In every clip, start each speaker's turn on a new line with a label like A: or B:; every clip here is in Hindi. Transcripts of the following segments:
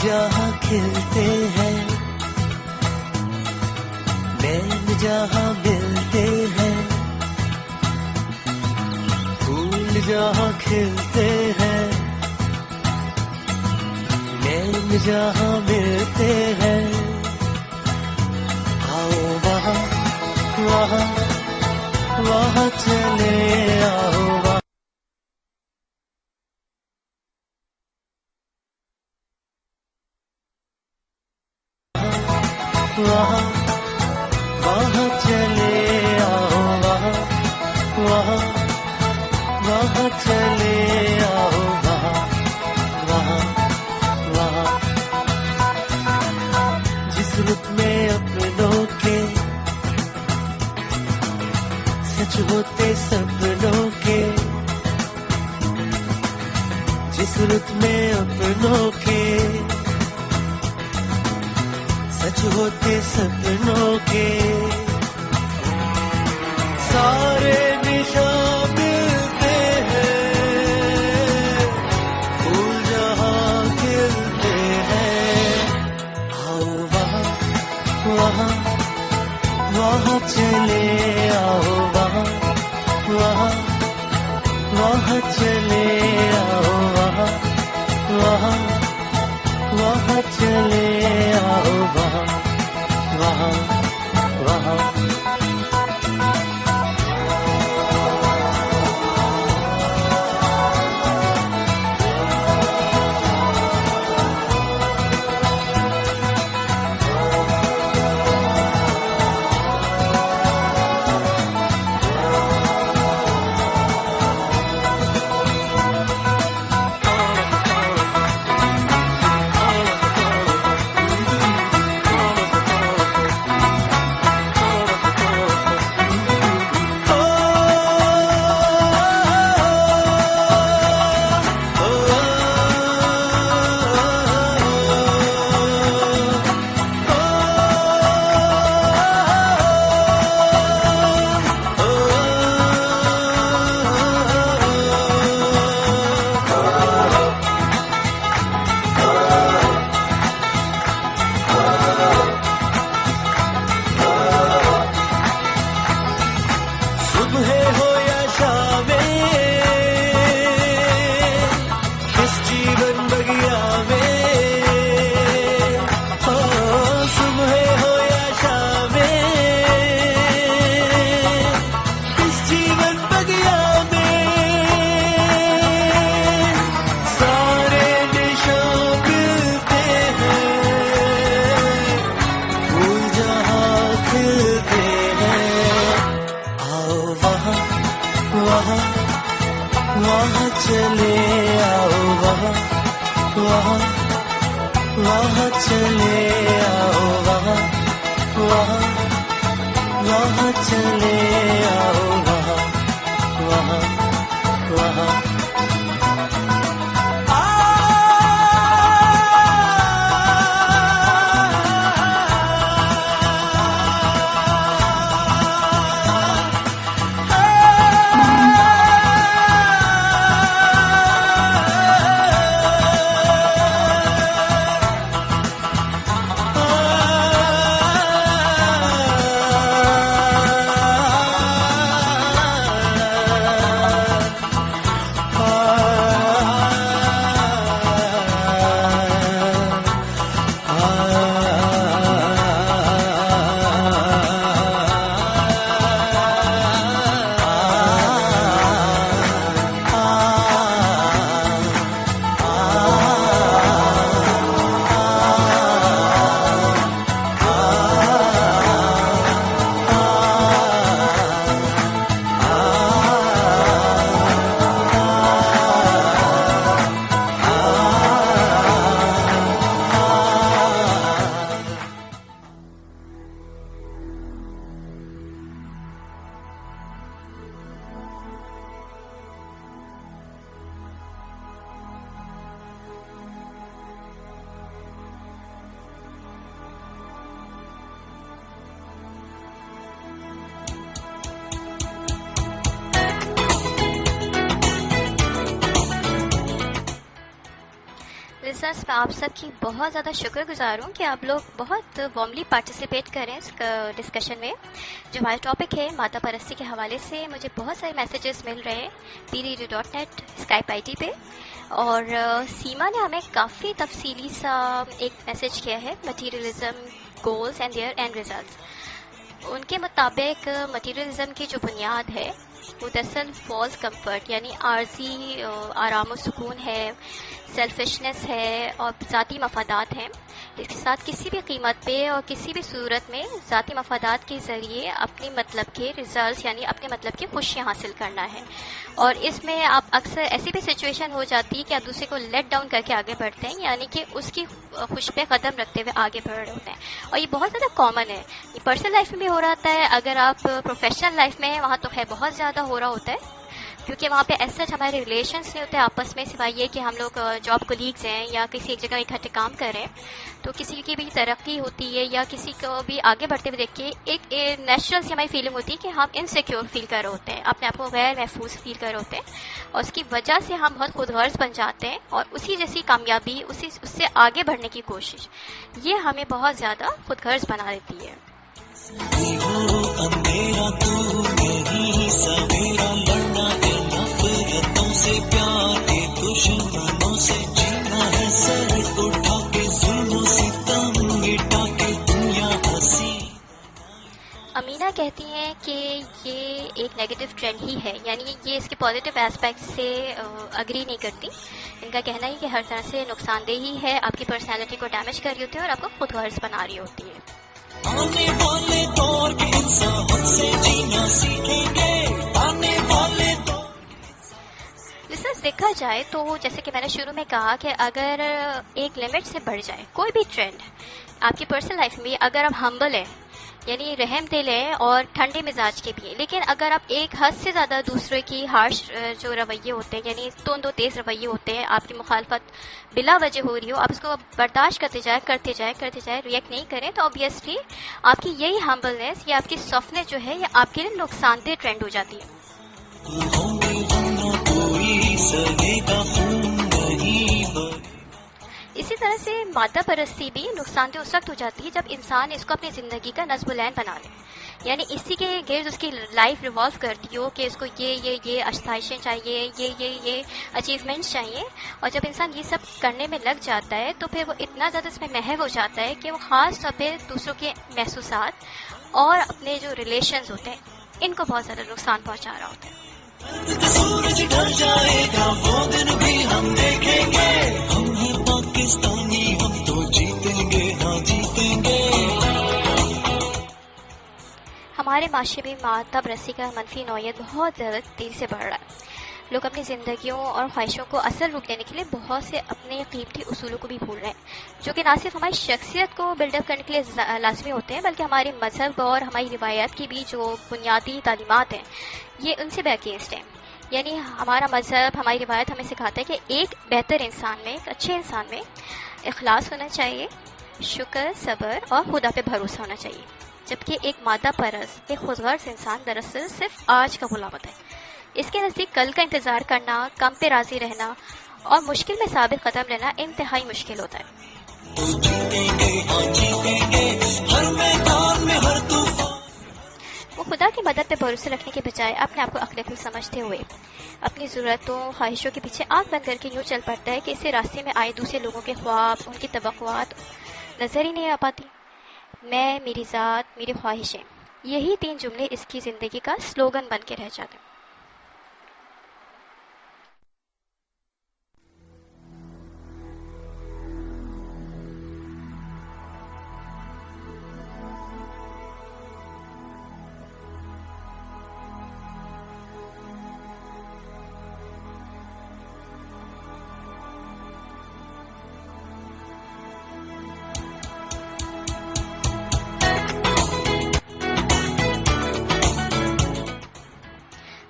A: जहाँ खिलते हैं, नैन जहाँ मिलते हैं, फूल जहाँ खिलते हैं, नैन जहाँ मिलते हैं, आओ वहाँ वहाँ वहाँ चले आओ वहाँ वहाँ वहाँ चले आओ वहाँ वहाँ वहाँ चले आओ वहाँ वहाँ वहाँ जिस रुत में अपनों के सच होते सपनों के, जिस रुत में अपनों के सच होते सपनों के, सारे निशान मिलते हैं, फूल जहाँ खिलते हैं, आओ वहाँ वहाँ वहाँ चले आओ वहाँ वहाँ वहाँ चले आओ वहाँ वहाँ वहाँ चले आओ वहाँ वहाँ वहाँ वहाँ चले आओ वहाँ वहाँ वहाँ चले आओ वहाँ वहाँ वहाँ चले आओ वहाँ वहाँ वहाँ
B: लिसनर्स, मैं आप सबकी बहुत ज़्यादा शुक्रगुजार हूँ कि आप लोग बहुत वार्मली पार्टिसिपेट करें इस डिस्कशन में। जो हमारा टॉपिक है माता परस्ती के हवाले से मुझे बहुत सारे मैसेजेस मिल रहे हैं PDRadio.net स्काइप आईडी पे। और सीमा ने हमें काफ़ी तफसीली सा एक मैसेज किया है, materialism goals and their end results. उनके मुताबिक मटीरियलिज्म की जो बुनियाद है वो दरअसल फॉल्स कंफर्ट यानी आर्जी आराम और सुकून है, सेल्फिशनेस है और ज़ाती मफादात हैं। इसके साथ किसी भी कीमत पे और किसी भी सूरत में ज़ाती मफादात के ज़रिए अपने मतलब के रिजल्ट्स यानी अपने मतलब की खुशियाँ हासिल करना है। और इसमें आप अक्सर ऐसी भी सिचुएशन हो जाती है कि आप दूसरे को लेट डाउन करके आगे बढ़ते हैं, यानी कि उसकी खुश पे कदम रखते हुए आगे बढ़ रहे होते हैं। और ये बहुत ज़्यादा कॉमन है, ये पर्सनल लाइफ में भी हो रहा है, अगर आप प्रोफेशनल लाइफ में हैं वहाँ तो है बहुत ज़्यादा हो रहा होता है, क्योंकि वहाँ पे ऐसा हमारे रिलेशंस नहीं होते आपस में, सिवाय ये कि हम लोग जॉब कोलीग्स हैं या किसी एक जगह इकट्ठे काम कर रहे हैं। तो किसी की भी तरक्की होती है या किसी को भी आगे बढ़ते हुए देख के एक नेचुरल सी हमारी फीलिंग होती है कि हम इनसिक्योर फील कर रहे होते हैं, अपने आप को गैर महफूज फील कर रहे होते हैं, और उसकी वजह से हम बहुत खुदगर्ज बन जाते हैं और उसी जैसी कामयाबी उससे आगे बढ़ने की कोशिश, ये हमें बहुत ज़्यादा खुदगर्ज बना देती है। अंधेरा तू नहीं सवेरा, लड़ना है नफरतों से, प्यार के दुश्मनों से, जीना है सर उठा के, जुल्मों से तम मिटा के, दुनिया हंसी। अमीना कहती हैं कि ये एक नेगेटिव ट्रेंड ही है, यानी ये इसके पॉजिटिव एस्पेक्ट से अग्री नहीं करती। इनका कहना है कि हर तरह से नुकसानदेह ही है, आपकी पर्सनैलिटी को डैमेज कर रही होती है और आपको खुदगर्ज बना रही होती है। आने वाले दौर के इंसान हमसे जीना सीखेंगे, आने वाले लिसनर्स, देखा जाए तो जैसे कि मैंने शुरू में कहा कि अगर एक लिमिट से बढ़ जाए कोई भी ट्रेंड आपकी पर्सनल लाइफ में, अगर आप हम्बल है यानी रहम दिल है और ठंडे मिजाज के भी है, लेकिन अगर आप एक हद से ज़्यादा दूसरे की हार्श जो रवैये होते हैं यानी दो तेज़ रवैये होते हैं, आपकी मुखालफत बिला वजह हो रही हो, आप उसको बर्दाश्त करते जाए रिएक्ट नहीं करें, तो ऑब्वियसली आपकी यही हम्बलनेस या आपकी सॉफ्टनेस जो है ये आपके लिए नुकसानदेह ट्रेंड हो जाती है। इसी तरह से मादा परस्ती भी नुकसानदेह उस वक्त हो जाती है जब इंसान इसको अपनी ज़िंदगी का नस्बुलैन बना ले, यानी इसी के गिर्द उसकी लाइफ रिवॉल्व करती हो कि इसको ये आसाइशें चाहिए, ये अचीवमेंट्स चाहिए, और जब इंसान ये सब करने में लग जाता है तो फिर वो इतना ज़्यादा इसमें महव हो जाता है कि वो ख़ास तौर पर दूसरों के महसूसात और अपने जो रिलेशंस होते हैं इनको बहुत ज़्यादा नुकसान पहुँचा रहा होता है। सूरज ढल जाएगा वो दिन भी हम देखेंगे, हम हैं पाकिस्तानी, हम तो जीतेंगे, हाँ जीतेंगे। हमारे माशरे में माता परस्ती का मनफी नौयत बहुत ज़्यादा तेज़ी से बढ़ रहा है। लोग अपनी ज़िंदगियों और ख्वाहिशों को असल रूप देने के लिए बहुत से अपने कीमती उसूलों को भी भूल रहे हैं, जो कि ना सिर्फ हमारी शख्सियत को बिल्डअप करने के लिए लाजमी होते हैं, बल्कि हमारे मजहब और हमारी रिवायात की भी जो बुनियादी तालीमात हैं ये उनसे भी अगेंस्ट हैं। यानी हमारा मजहब, हमारी रिवायत हमें सिखाता है कि एक बेहतर इंसान में, एक अच्छे इंसान में इखलास होना चाहिए, शुक्र, सब्र और खुदा पे भरोसा होना चाहिए, जबकि एक मादा परस्त, एक खुदगर्ज इंसान दरअसल सिर्फ आज का गुलाम होता है। इसके नज़दीक कल का इंतज़ार करना, कम पे राजी रहना और मुश्किल में साबित कदम लेना इंतहाई मुश्किल होता है। वो खुदा की मदद पे भरोसा रखने के बजाय अपने आप को अक्ल समझते हुए अपनी ज़रूरतों, ख्वाहिशों के पीछे आंख बंद करके यूँ चल पड़ता है कि इससे रास्ते में आए दूसरे लोगों के ख्वाब, उनकी तवक्कुआत नज़र ही नहीं आ पाती। मैं, मेरी ज़ात, मेरी ख्वाहिशें, यही 3 जुमले इसकी ज़िंदगी का स्लोगन बन के रह जाते हैं।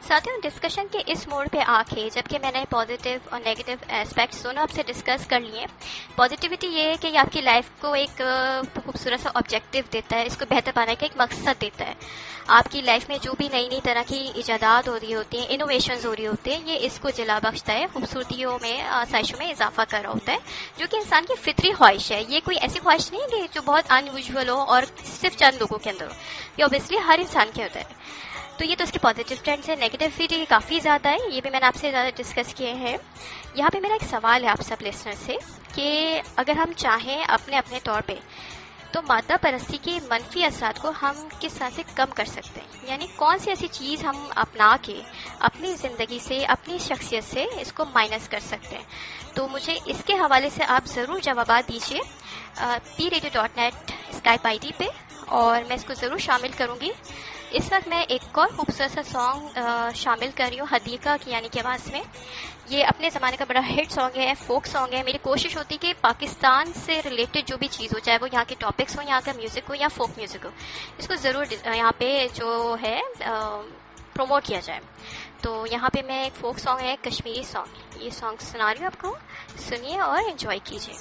B: साथियों, डिस्कशन के इस मोड पे आके जबकि मैंने पॉजिटिव और नेगेटिव एस्पेक्ट्स दोनों आपसे डिस्कस कर लिए। पॉजिटिविटी ये है कि ये आपकी लाइफ को एक खूबसूरत सा ऑब्जेक्टिव देता है, इसको बेहतर बनाने का एक मकसद देता है। आपकी लाइफ में जो भी नई नई तरह की इजादात हो रही होती हैं, इनोवेशंस हो रही होती हैं, ये इसको जला बख्शता है, खूबसूरतियों में, आसाइशों में इजाफा कर रहा होता है, जो कि इंसान की फितरी ख्वाहिश है। ये कोई ऐसी ख्वाहिश नहीं है कि जो बहुत अनयूजुअल हो और सिर्फ चंद लोगों के अंदर हो, ये ऑब्वियसली हर इंसान के अंदर है। तो ये तो इसके पॉजिटिव ट्रेंड्स है। नेगेटिविटी काफ़ी ज़्यादा है, ये भी मैंने आपसे ज़्यादा डिस्कस किए हैं। यहाँ पे मेरा एक सवाल है आप सब लिसनर से कि अगर हम चाहें अपने अपने तौर पे तो मादा परस्ती के मनफी असरात को हम किस तरह से कम कर सकते हैं, यानी कौन सी ऐसी चीज़ हम अपना के अपनी ज़िंदगी से, अपनी शख्सियत से इसको माइनस कर सकते हैं। तो मुझे इसके हवाले से आप ज़रूर जवाब दीजिए PRadio.net स्काइप ID पे, और मैं इसको ज़रूर शामिल करूँगी। इस वक्त मैं एक और खूबसूरत सा सॉन्ग शामिल कर रही हूँ हदीका की यानी की आवाज़ में। ये अपने ज़माने का बड़ा हिट सॉन्ग है, फोक सॉन्ग है। मेरी कोशिश होती है कि पाकिस्तान से रिलेटेड जो भी चीज़ हो, चाहे वो यहाँ के टॉपिक्स हो, यहाँ का म्यूज़िक हो या फोक म्यूज़िक हो, इसको ज़रूर यहाँ पे जो है प्रमोट किया जाए। तो यहाँ पे मैं एक फोक सॉन्ग है, कश्मीरी सॉन्ग, ये सॉन्ग सुना रही हूँ आपको, सुनिए और एंजॉय कीजिए।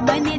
C: बने